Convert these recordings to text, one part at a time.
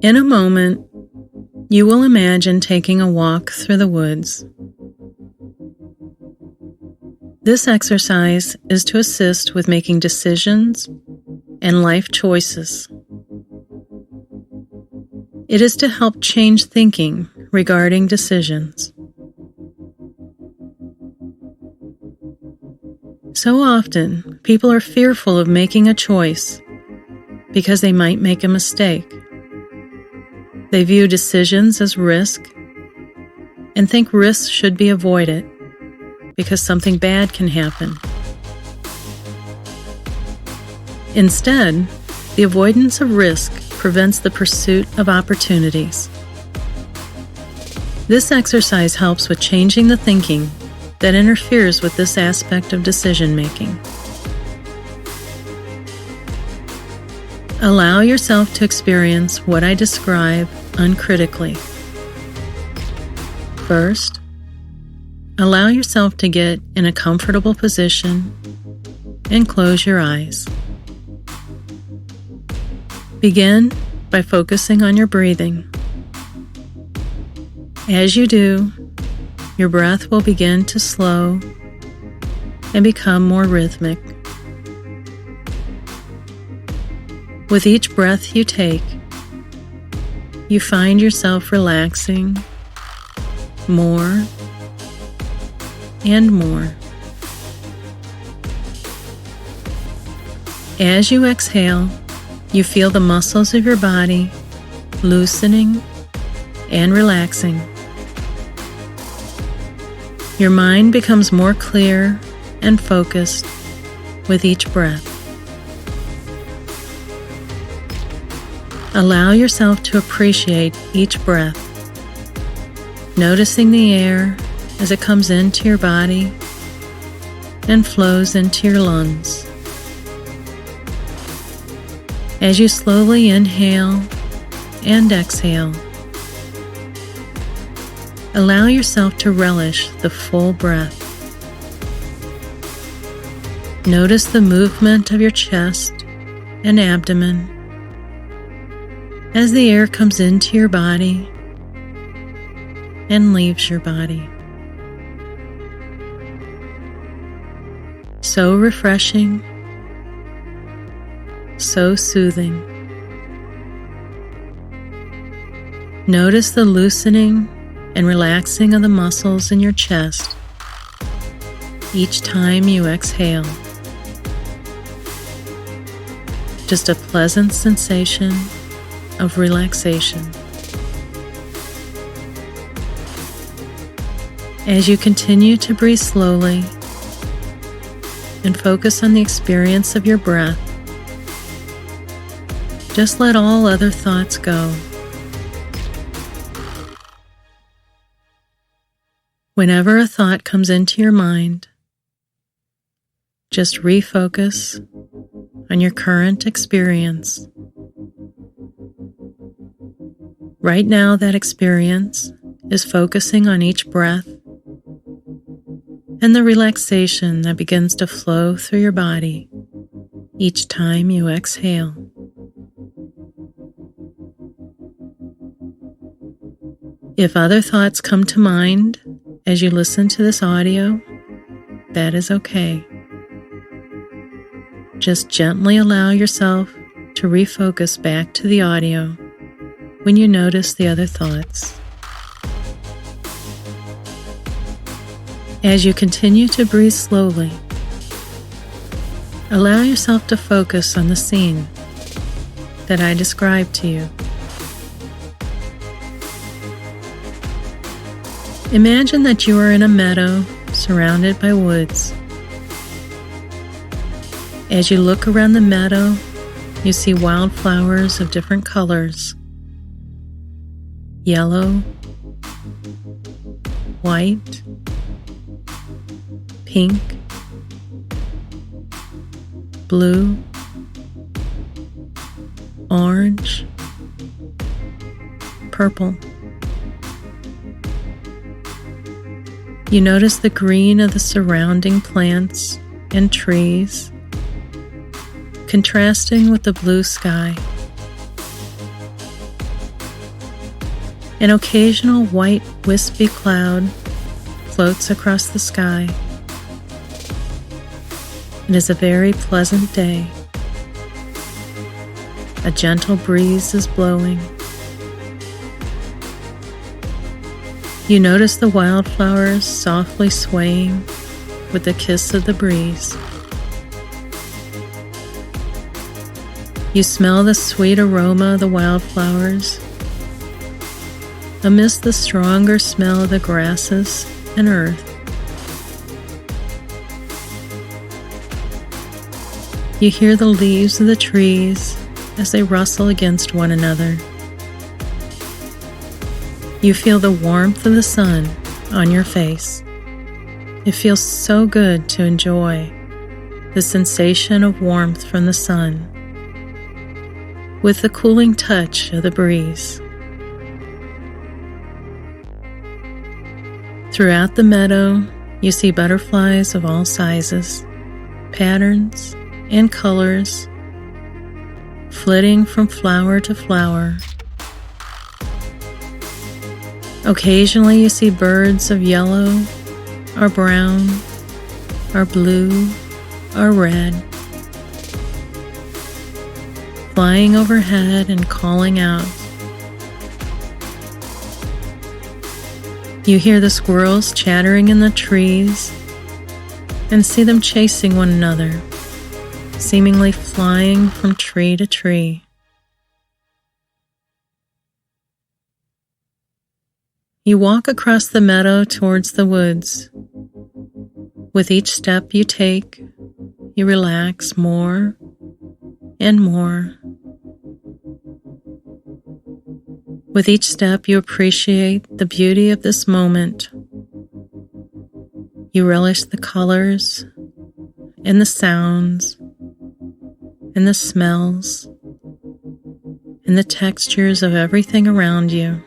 In a moment, you will imagine taking a walk through the woods. This exercise is to assist with making decisions and life choices. It is to help change thinking regarding decisions. So often, people are fearful of making a choice because they might make a mistake. They view decisions as risk and think risks should be avoided because something bad can happen. Instead, the avoidance of risk prevents the pursuit of opportunities. This exercise helps with changing the thinking that interferes with this aspect of decision-making. Allow yourself to experience what I describe uncritically. First, allow yourself to get in a comfortable position and close your eyes. Begin by focusing on your breathing. As you do, your breath will begin to slow and become more rhythmic. With each breath you take, you find yourself relaxing more and more. As you exhale, you feel the muscles of your body loosening and relaxing. Your mind becomes more clear and focused with each breath. Allow yourself to appreciate each breath, noticing the air as it comes into your body and flows into your lungs. As you slowly inhale and exhale, allow yourself to relish the full breath. Notice the movement of your chest and abdomen as the air comes into your body and leaves your body. So refreshing, so soothing. Notice the loosening and relaxing of the muscles in your chest each time you exhale. Just a pleasant sensation of relaxation. As you continue to breathe slowly and focus on the experience of your breath, just let all other thoughts go. Whenever a thought comes into your mind, just refocus on your current experience. Right now, that experience is focusing on each breath and the relaxation that begins to flow through your body each time you exhale. If other thoughts come to mind as you listen to this audio, that is okay. Just gently allow yourself to refocus back to the audio when you notice the other thoughts. As you continue to breathe slowly, allow yourself to focus on the scene that I described to you. Imagine that you are in a meadow surrounded by woods. As you look around the meadow, you see wildflowers of different colors: yellow, white, pink, blue, orange, purple. You notice the green of the surrounding plants and trees, contrasting with the blue sky. An occasional white, wispy cloud floats across the sky. It is a very pleasant day. A gentle breeze is blowing. You notice the wildflowers softly swaying with the kiss of the breeze. You smell the sweet aroma of the wildflowers amidst the stronger smell of the grasses and earth. You hear the leaves of the trees as they rustle against one another. You feel the warmth of the sun on your face. It feels so good to enjoy the sensation of warmth from the sun with the cooling touch of the breeze. Throughout the meadow, you see butterflies of all sizes, patterns, and colors, flitting from flower to flower. Occasionally you see birds of yellow, or brown, or blue, or red, flying overhead and calling out. You hear the squirrels chattering in the trees and see them chasing one another, seemingly flying from tree to tree. You walk across the meadow towards the woods. With each step you take, you relax more and more. With each step you appreciate the beauty of this moment. You relish the colors and the sounds and the smells and the textures of everything around you.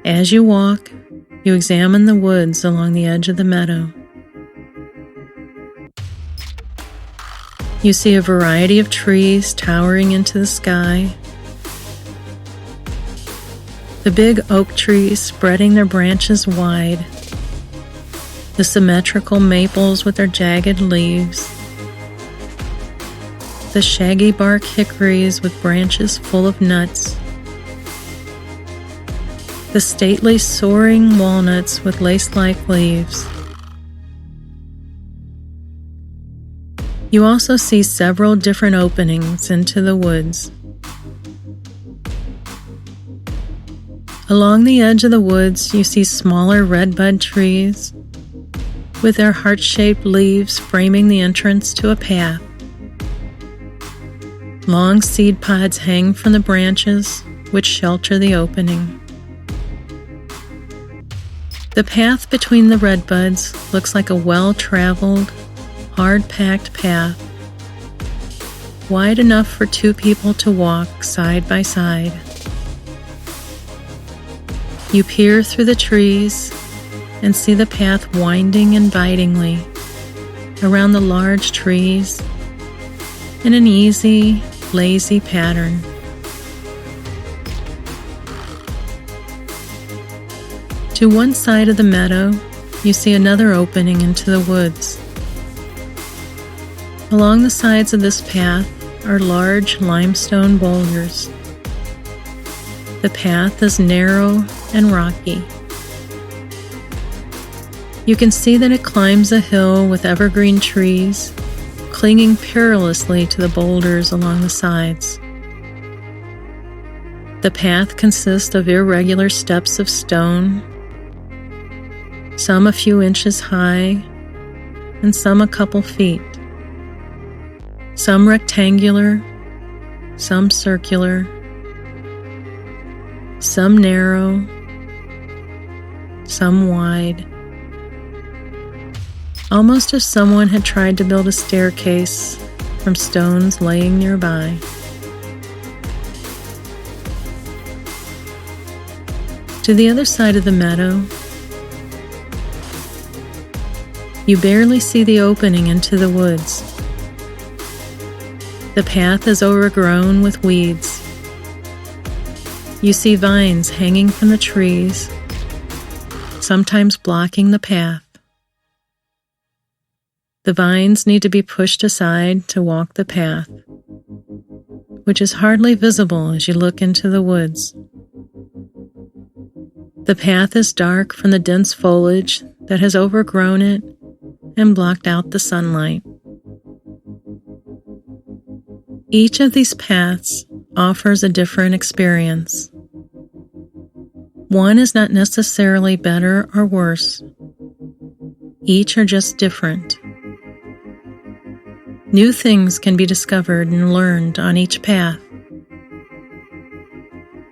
As you walk, you examine the woods along the edge of the meadow. You see a variety of trees towering into the sky. The big oak trees spreading their branches wide. The symmetrical maples with their jagged leaves. The shaggy bark hickories with branches full of nuts. The stately soaring walnuts with lace-like leaves. You also see several different openings into the woods. Along the edge of the woods, you see smaller redbud trees with their heart-shaped leaves framing the entrance to a path. Long seed pods hang from the branches which shelter the opening. The path between the redbuds looks like a well-traveled, hard-packed path, wide enough for two people to walk side by side. You peer through the trees and see the path winding invitingly around the large trees in an easy, lazy pattern. To one side of the meadow, you see another opening into the woods. Along the sides of this path are large limestone boulders. The path is narrow and rocky. You can see that it climbs a hill with evergreen trees, clinging perilously to the boulders along the sides. The path consists of irregular steps of stone, some a few inches high, and some a couple feet. Some rectangular, some circular, some narrow, some wide. Almost as someone had tried to build a staircase from stones laying nearby. To the other side of the meadow, you barely see the opening into the woods. The path is overgrown with weeds. You see vines hanging from the trees, sometimes blocking the path. The vines need to be pushed aside to walk the path, which is hardly visible as you look into the woods. The path is dark from the dense foliage that has overgrown it and blocked out the sunlight. Each of these paths offers a different experience. One is not necessarily better or worse. Each are just different. New things can be discovered and learned on each path.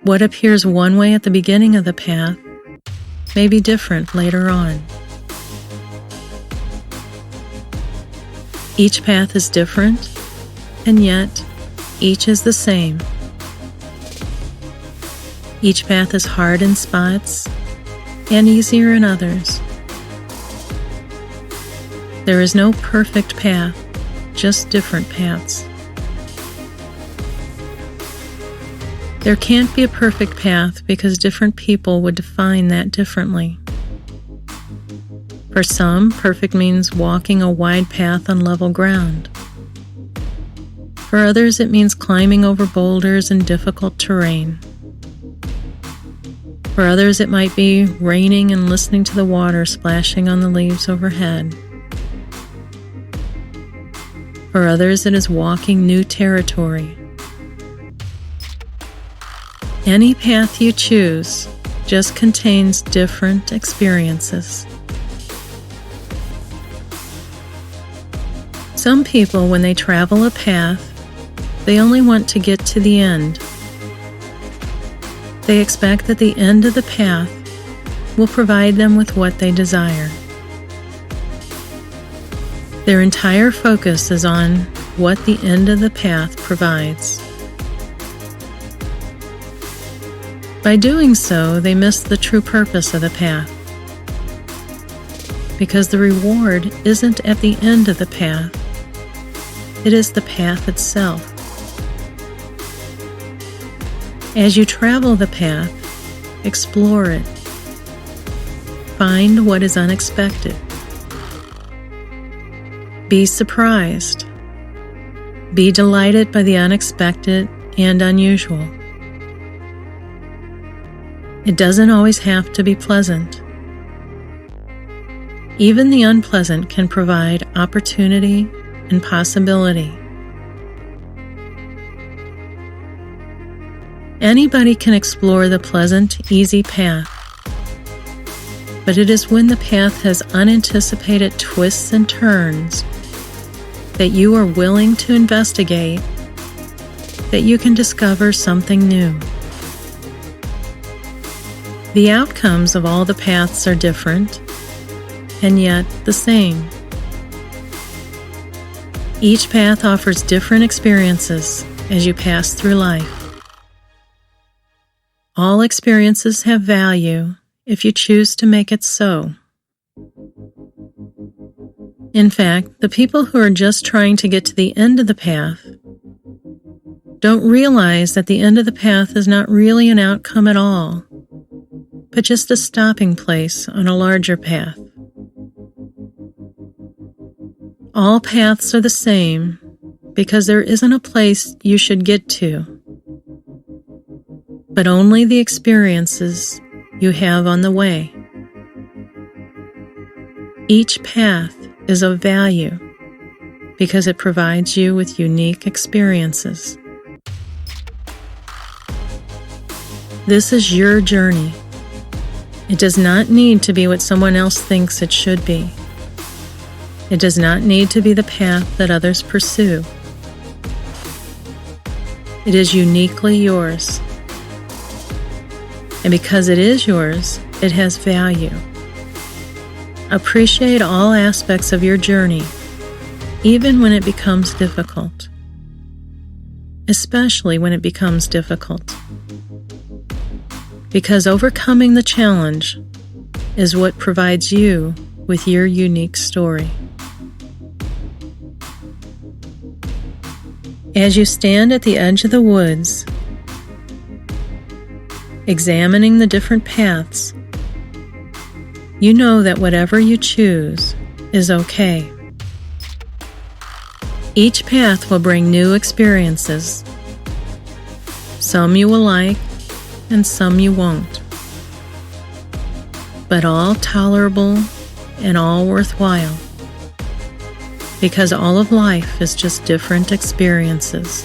What appears one way at the beginning of the path may be different later on. Each path is different, and yet each is the same. Each path is hard in spots and easier in others. There is no perfect path, just different paths. There can't be a perfect path because different people would define that differently. For some, perfect means walking a wide path on level ground. For others, it means climbing over boulders and difficult terrain. For others, it might be raining and listening to the water splashing on the leaves overhead. For others, it is walking new territory. Any path you choose just contains different experiences. Some people, when they travel a path, they only want to get to the end. They expect that the end of the path will provide them with what they desire. Their entire focus is on what the end of the path provides. By doing so, they miss the true purpose of the path, because the reward isn't at the end of the path, it is the path itself. As you travel the path, explore it. Find what is unexpected. Be surprised. Be delighted by the unexpected and unusual. It doesn't always have to be pleasant. Even the unpleasant can provide opportunity and possibility. Anybody can explore the pleasant, easy path, but it is when the path has unanticipated twists and turns that you are willing to investigate that you can discover something new. The outcomes of all the paths are different, and yet the same. Each path offers different experiences as you pass through life. All experiences have value if you choose to make it so. In fact, the people who are just trying to get to the end of the path don't realize that the end of the path is not really an outcome at all, but just a stopping place on a larger path. All paths are the same because there isn't a place you should get to, but only the experiences you have on the way. Each path is of value because it provides you with unique experiences. This is your journey. It does not need to be what someone else thinks it should be. It does not need to be the path that others pursue. It is uniquely yours. And because it is yours, it has value. Appreciate all aspects of your journey, even when it becomes difficult. Especially when it becomes difficult. Because overcoming the challenge is what provides you with your unique story. As you stand at the edge of the woods, Examining the different paths, you know that whatever you choose is okay. Each path will bring new experiences. Some you will like, and some you won't. But all tolerable and all worthwhile, because all of life is just different experiences.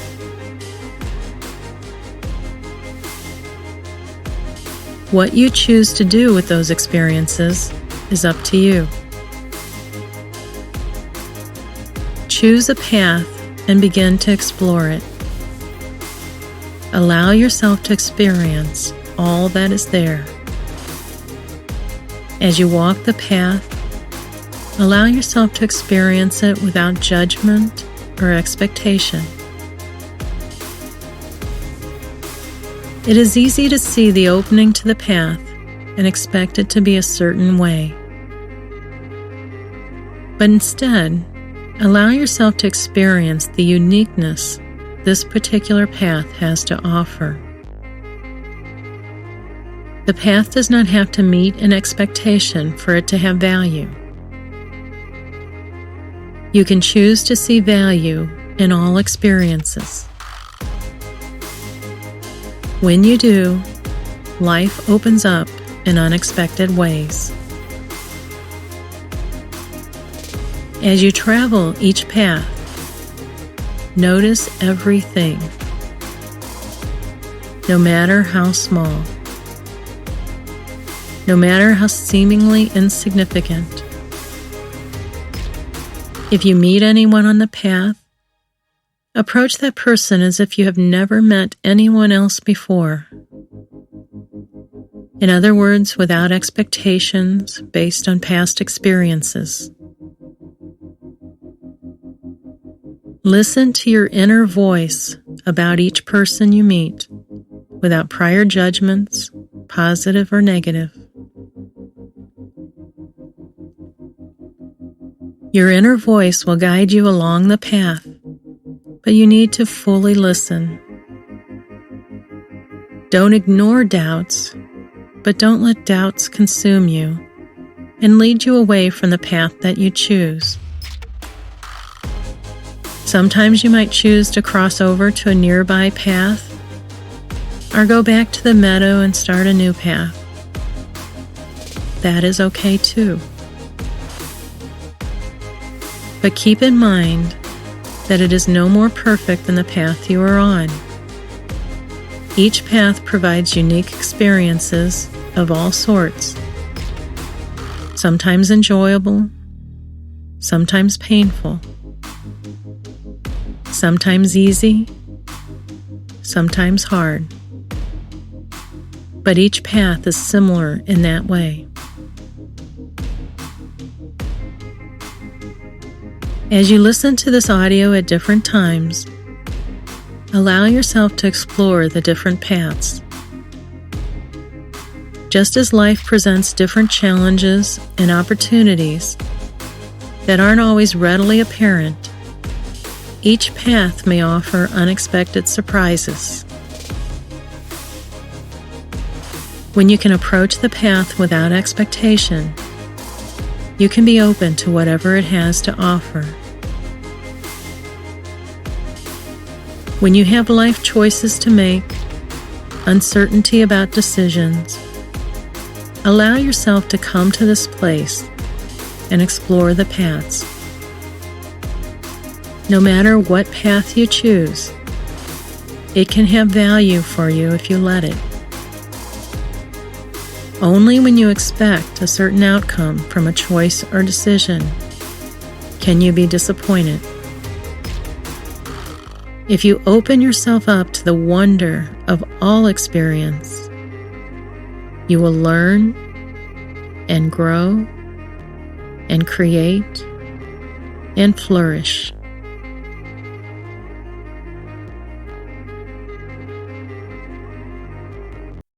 What you choose to do with those experiences is up to you. Choose a path and begin to explore it. Allow yourself to experience all that is there. As you walk the path, allow yourself to experience it without judgment or expectation. It is easy to see the opening to the path and expect it to be a certain way. But instead, allow yourself to experience the uniqueness this particular path has to offer. The path does not have to meet an expectation for it to have value. You can choose to see value in all experiences. When you do, life opens up in unexpected ways. As you travel each path, notice everything, no matter how small, no matter how seemingly insignificant. If you meet anyone on the path, approach that person as if you have never met anyone else before. In other words, without expectations based on past experiences. Listen to your inner voice about each person you meet, without prior judgments, positive or negative. Your inner voice will guide you along the path, but you need to fully listen. Don't ignore doubts, but don't let doubts consume you and lead you away from the path that you choose. Sometimes you might choose to cross over to a nearby path or go back to the meadow and start a new path. That is okay too. But keep in mind that it is no more perfect than the path you are on. Each path provides unique experiences of all sorts, sometimes enjoyable, sometimes painful, sometimes easy, sometimes hard. But each path is similar in that way. As you listen to this audio at different times, allow yourself to explore the different paths. Just as life presents different challenges and opportunities that aren't always readily apparent, each path may offer unexpected surprises. When you can approach the path without expectation, you can be open to whatever it has to offer. When you have life choices to make, uncertainty about decisions, allow yourself to come to this place and explore the paths. No matter what path you choose, it can have value for you if you let it. Only when you expect a certain outcome from a choice or decision can you be disappointed. If you open yourself up to the wonder of all experience, you will learn and grow and create and flourish.